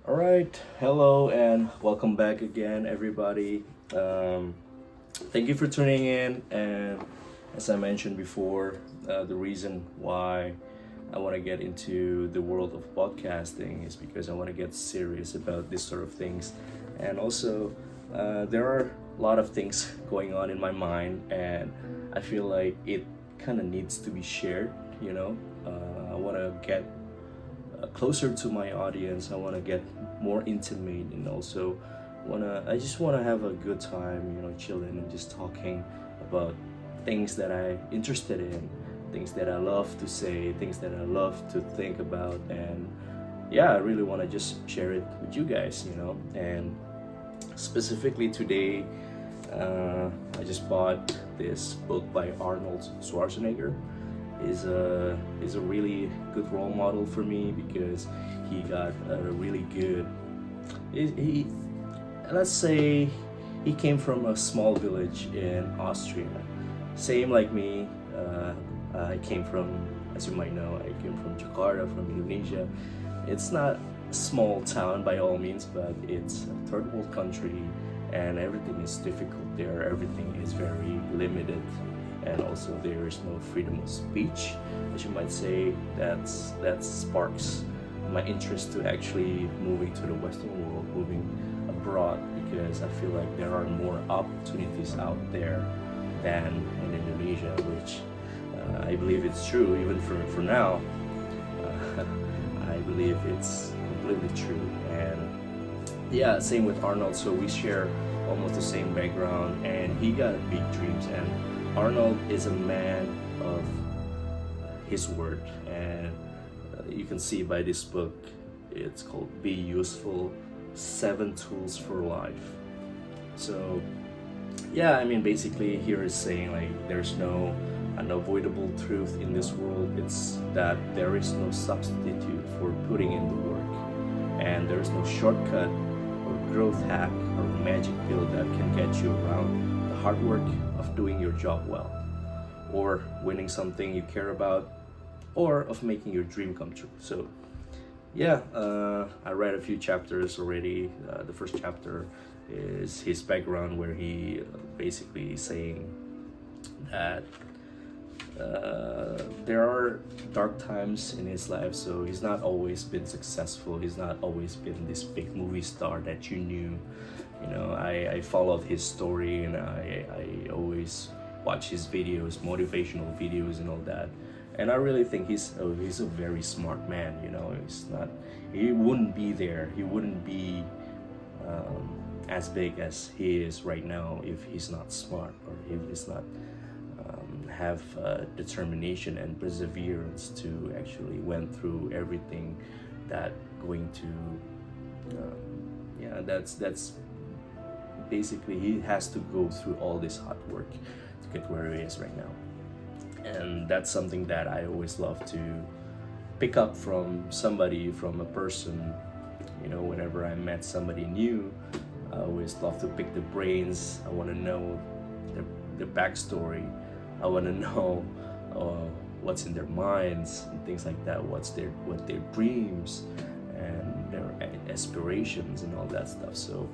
All right, hello and welcome back again, everybody. Thank you for tuning in. And as I mentioned before, the reason why I want to get into the world of podcasting is because I want to get serious about this sort of things. And also, there are a lot of things going on in my mind, and I feel like it kind of needs to be shared. I want to get closer to my audience. I want to get more intimate, and also I just want to have a good time, chilling and just talking about things that I interested in, things that I love to say, things that I love to think about. And yeah, I really want to just share it with you guys, and specifically today, I just bought this book by Arnold Schwarzenegger. Is a really good role model for me because he got a really good. He let's say he came from a small village in Austria, same like me. I came from, as you might know, I came from Jakarta, from Indonesia. It's not a small town by all means, but it's a third world country, and everything is difficult there. Everything is very limited, and also there is no freedom of speech, as you might say. That sparks my interest to actually moving to the Western world, moving abroad, because I feel like there are more opportunities out there than in Indonesia, which I believe it's true even for now. I believe it's completely true. And yeah, same with Arnold. So we share almost the same background, and he got big dreams. And Arnold is a man of his word, and you can see by this book, it's called Be Useful, 7 Tools for Life. So yeah, I mean, basically here is saying like there's no unavoidable truth in this world. It's that there is no substitute for putting in the work, and there's no shortcut or growth hack or magic pill that can get you around the hard work of doing your job well, or winning something you care about, or of making your dream come true. So yeah, I read a few chapters already. The first chapter is his background, where he basically saying that there are dark times in his life, so he's not always been successful. He's not always been this big movie star that you knew. I followed his story, and I always watch his videos, motivational videos and all that. And I really think he's a very smart man. He wouldn't be there. He wouldn't be as big as he is right now if he's not smart, or if he's not have determination and perseverance to actually went through everything that going to that's basically he has to go through all this hard work to get where he is right now. And that's something that I always love to pick up from somebody, from a person. Whenever I met somebody new, I always love to pick the brains. I want to know their backstory. I want to know what's in their minds and things like that. What their dreams and their aspirations and all that stuff. So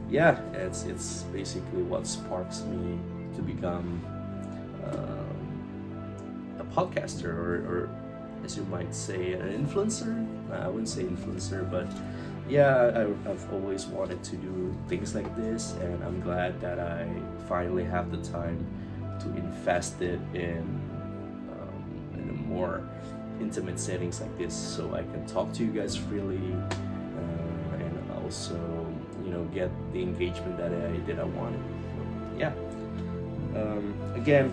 yeah, it's basically what sparks me to become a podcaster, or as you might say, an influencer. I wouldn't say influencer, but yeah, I've always wanted to do things like this, and I'm glad that I finally have the time to invest it in a more intimate settings like this, so I can talk to you guys freely, and also get the engagement that I wanted. So, yeah. Again,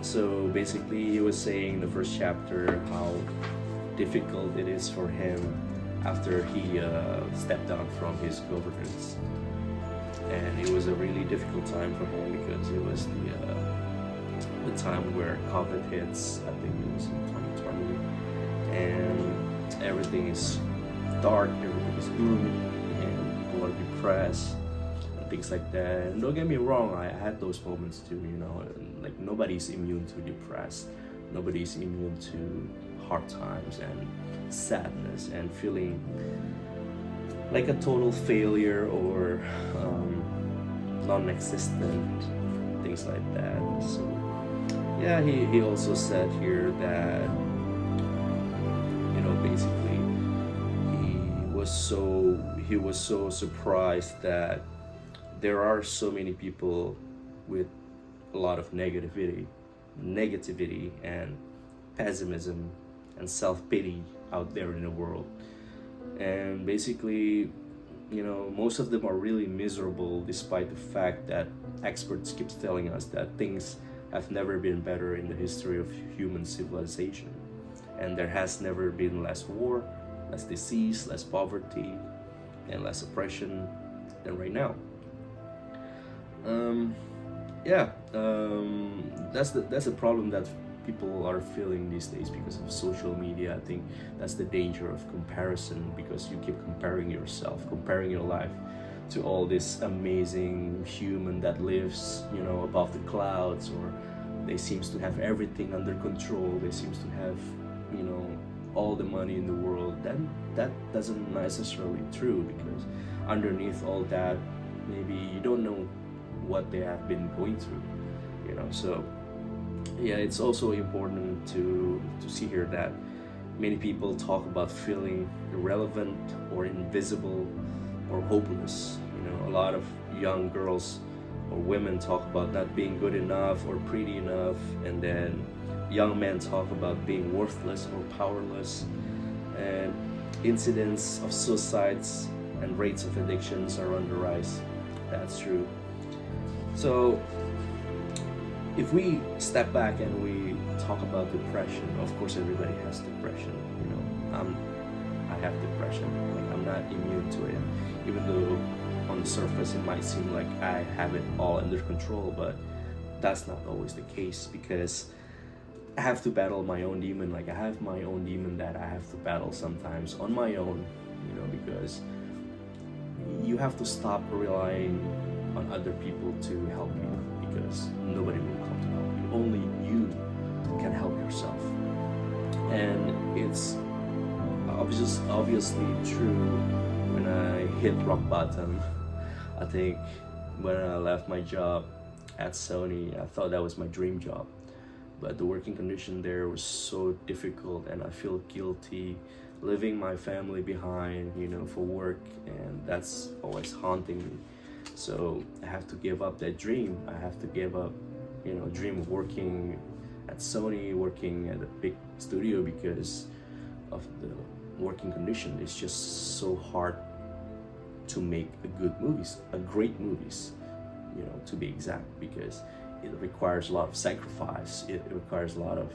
so basically he was saying in the first chapter how difficult it is for him after he stepped down from his governance, and it was a really difficult time for him because it was the time where COVID hits. I think it was in 2020, and everything is dark, everything is gloomy, and people are depressed and things like that. And don't get me wrong, I had those moments too. And like nobody's immune to depressed, nobody's immune to hard times and sadness and feeling like a total failure or non-existent, things like that. So yeah, he also said here that, you know, basically he was so surprised that there are so many people with a lot of negativity and pessimism and self-pity out there in the world. And basically, you know, most of them are really miserable, despite the fact that experts keep telling us that things have never been better in the history of human civilization, and there has never been less war, less disease, less poverty, and less oppression than right now. That's the problem that people are feeling these days because of social media. I think that's the danger of comparison, because you keep comparing yourself, comparing your life to all this amazing human that lives, you know, above the clouds, or they seems to have everything under control. They seems to have, you know, all the money in the world. Then that doesn't necessarily true, because underneath all that, maybe you don't know what they have been going through, you know. So yeah, it's also important to see here that many people talk about feeling irrelevant or invisible or hopeless. You know, a lot of young girls or women talk about not being good enough or pretty enough, and then young men talk about being worthless or powerless. And incidents of suicides and rates of addictions are on the rise. That's true. So if we step back and we talk about depression, of course everybody has depression. You know, I have depression. Like, I'm not immune to it, even though on the surface it might seem like I have it all under control, but that's not always the case, because I have to battle my own demon. Like, I have my own demon that I have to battle sometimes on my own, you know, because you have to stop relying on other people to help you, because nobody will come to help you. Only you can help yourself. And it's obviously true. When I hit rock bottom, I think when I left my job at Sony, I thought that was my dream job. But the working condition there was so difficult, and I feel guilty leaving my family behind, you know, for work, and that's always haunting me. So I have to give up that dream. I have to give up, you know, dream of working at Sony, working at a big studio, because of the working condition. It's just so hard to make great movies, you know, to be exact, because it requires a lot of sacrifice. It requires a lot of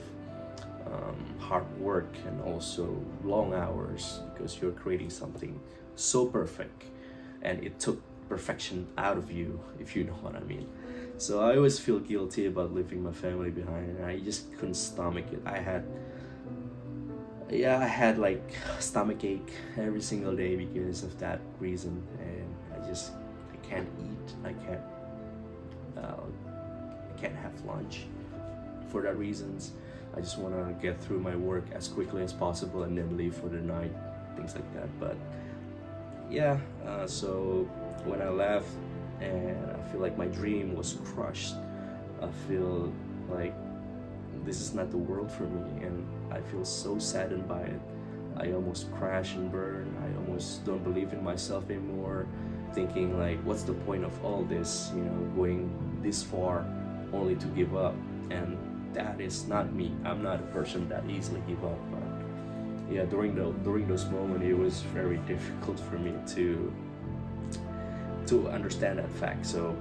hard work, and also long hours, because you're creating something so perfect, and it took perfection out of you, if you know what I mean. So I always feel guilty about leaving my family behind, and I just couldn't stomach it. I had like stomach ache every single day because of that reason, and I can't eat. I can't have lunch for that reasons. I just want to get through my work as quickly as possible and then leave for the night, things like that. But yeah, so when I left, and I feel like my dream was crushed, I feel like this is not the world for me, and I feel so saddened by it. I almost crash and burn. I almost don't believe in myself anymore, thinking like, what's the point of all this, you know, going this far only to give up. And that is not me. I'm not a person that easily give up. But yeah, during those moments, it was very difficult for me to understand that fact. So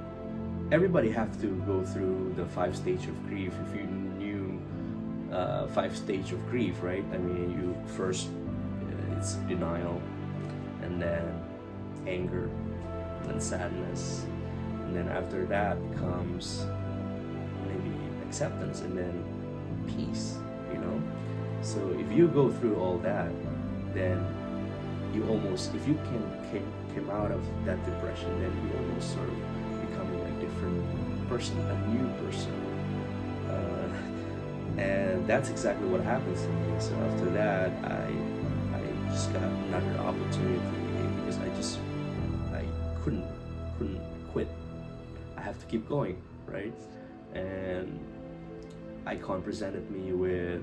everybody have to go through the 5 stages of grief. If you knew 5 stages of grief, right? I mean, you first, it's denial, and then anger, and then sadness, and then after that comes maybe acceptance, and then peace, you know. So if you go through all that, then you almost, if you came out of that depression, then you almost sort of becoming a different person, a new person. And that's exactly what happens to me. So after that, I just got another opportunity, because I just couldn't quit. I have to keep going, right? And Icon presented me with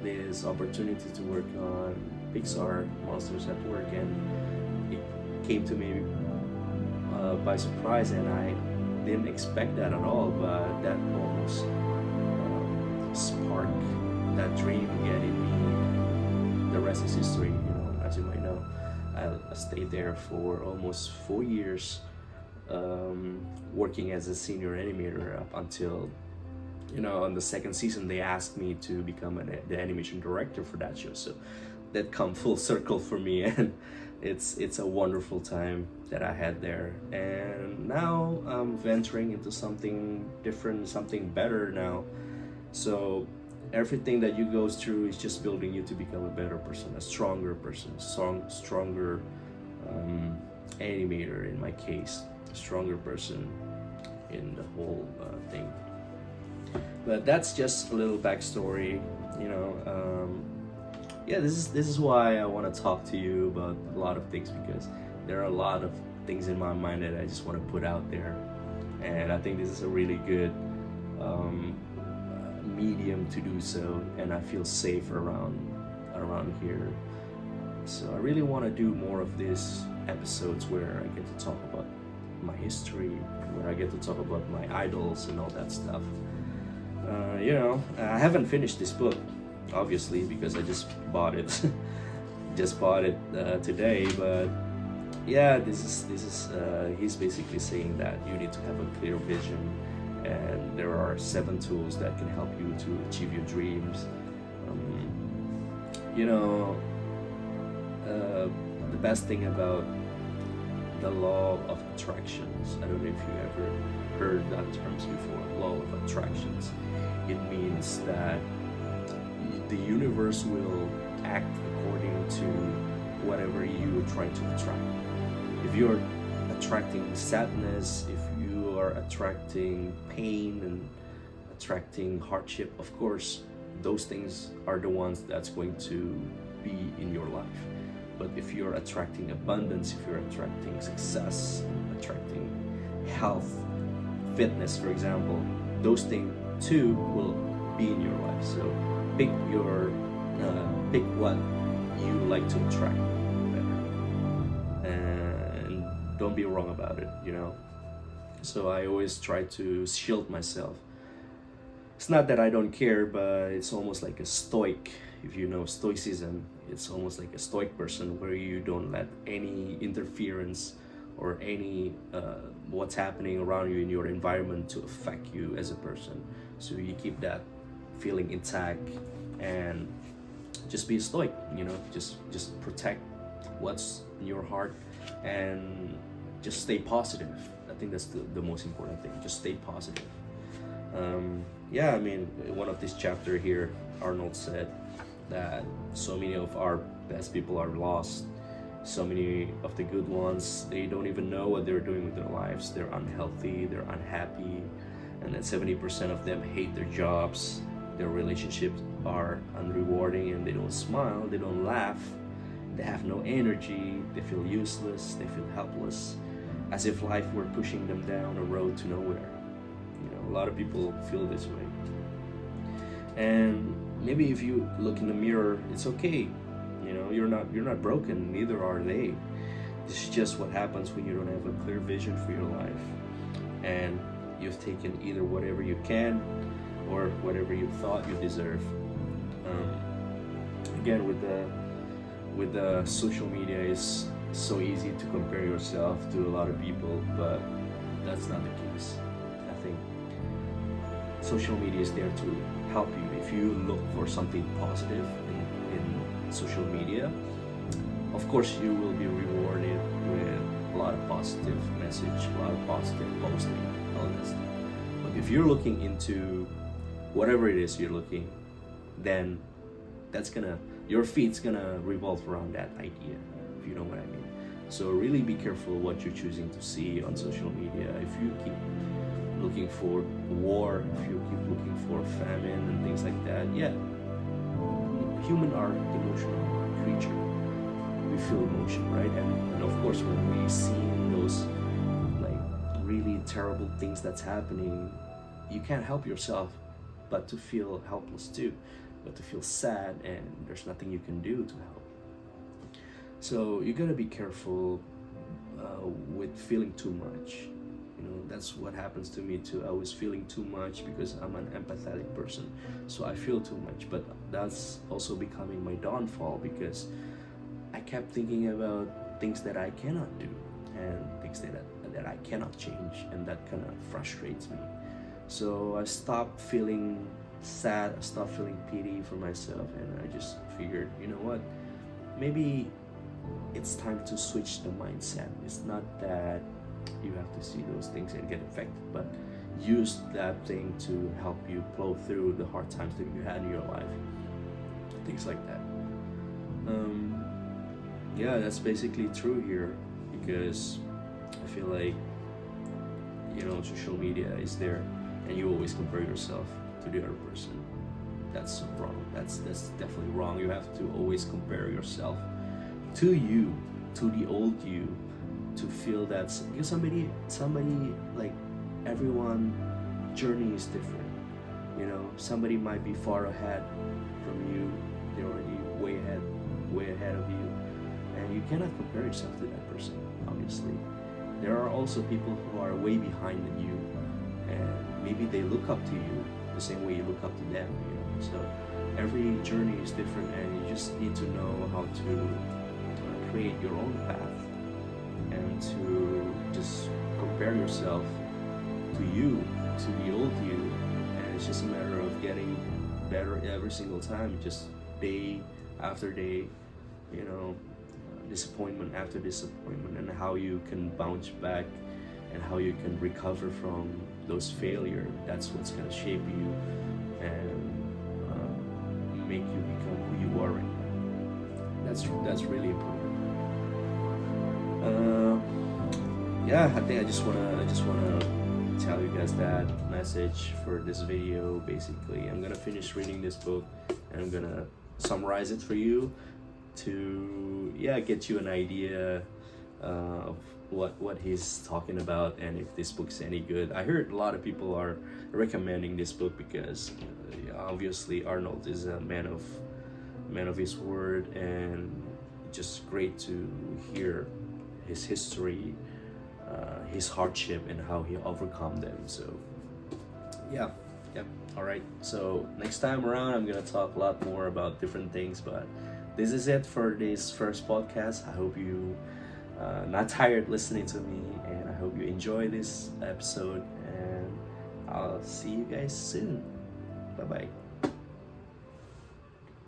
this opportunity to work on Pixar Monsters at Work, and it came to me by surprise, and I didn't expect that at all, but that almost sparked that dream again in me. The rest is history, as you might know. I stayed there for almost 4 years, working as a senior animator up until, on the second season they asked me to become the animation director for that show. So that come full circle for me, and it's a wonderful time that I had there. And now I'm venturing into something different, something better now. So everything that you go through is just building you to become a better person, a stronger person, stronger animator in my case, a stronger person in the whole thing. But that's just a little backstory, yeah, this is why I want to talk to you about a lot of things, because there are a lot of things in my mind that I just want to put out there, and I think this is a really good medium to do so, and I feel safe around here. So I really want to do more of these episodes where I get to talk about my history, where I get to talk about my idols and all that stuff. I haven't finished this book, obviously, because I just bought it today, but yeah, this is he's basically saying that you need to have a clear vision, and there are 7 tools that can help you to achieve your dreams. The best thing about the law of attractions, I don't know if you ever heard that terms before, law of attractions. It means that the universe will act according to whatever you are trying to attract. If you're attracting sadness, if you are attracting pain and attracting hardship, of course, those things are the ones that's going to be in your life. But if you're attracting abundance, if you're attracting success, attracting health, fitness, for example, those things too will be in your life. So pick what you like to attract better, and don't be wrong about it. So I always try to shield myself. It's not that I don't care, but it's almost like a stoic. If you know Stoicism, it's almost like a stoic person, where you don't let any interference or any what's happening around you in your environment to affect you as a person. So you keep that feeling intact and just be stoic, just protect what's in your heart and just stay positive. I think that's the most important thing. Just stay positive. One of this chapter here, Arnold said that so many of our best people are lost. So many of the good ones, they don't even know what they're doing with their lives. They're unhealthy, they're unhappy, and then 70% of them hate their jobs. Their relationships are unrewarding, and they don't smile, they don't laugh, they have no energy, they feel useless, they feel helpless, as if life were pushing them down a road to nowhere. A lot of people feel this way. And maybe if you look in the mirror, it's okay. You're not broken, neither are they. This is just what happens when you don't have a clear vision for your life, and you've taken either whatever you can or whatever you thought you deserve. Again, with the social media, it's so easy to compare yourself to a lot of people, but that's not the case. I think social media is there to help you. If you look for something positive in social media, of course you will be rewarded with a lot of positive message, a lot of positive posting, all that stuff. But if you're looking into whatever it is you're looking, then your feed's gonna revolve around that idea, if you know what I mean. So really be careful what you're choosing to see on social media. If you keep looking for war, if you keep looking for famine and things like that, yeah, human are emotional creature. We feel emotion, right? And of course, when we see those terrible things that's happening, you can't help yourself but to feel helpless too, but to feel sad, and there's nothing you can do to help. So you gotta be careful with feeling too much. That's what happens to me too. I was feeling too much because I'm an empathetic person, so I feel too much. But that's also becoming my downfall, because I kept thinking about things that I cannot do and things that I cannot change, and that kind of frustrates me. So I stopped feeling sad, I stopped feeling pity for myself, and I just figured, you know what, maybe it's time to switch the mindset. It's not that you have to see those things and get affected, but use that thing to help you flow through the hard times that you had in your life, things like that. Yeah, that's basically true here, because I feel like, social media is there and you always compare yourself to the other person. That's wrong. That's definitely wrong. You have to always compare yourself to you, to the old you, to feel that, because somebody like, everyone journey is different. Somebody might be far ahead from you. They're already way ahead of you, and you cannot compare yourself to that person. Obviously, there are also people who are way behind you, and maybe they look up to you the same way you look up to them. So every journey is different, and you just need to know how to create your own path, and to just compare yourself to you, to the old you, and it's just a matter of getting better every single time, just day after day, disappointment after disappointment, and how you can bounce back and how you can recover from those failures. That's what's going to shape you and make you become who you are right now. That's really important. I think I just wanna tell you guys that message for this video. Basically, I'm gonna finish reading this book, and I'm gonna summarize it for you to get you an idea of what he's talking about, and if this book's any good. I heard a lot of people are recommending this book because obviously Arnold is a man of his word, and just great to hear his history, his hardship, and how he overcome them. So all right, so next time around I'm gonna talk a lot more about different things, but this is it for this first podcast. I hope you not tired listening to me, and I hope you enjoy this episode, and I'll see you guys soon. Bye bye.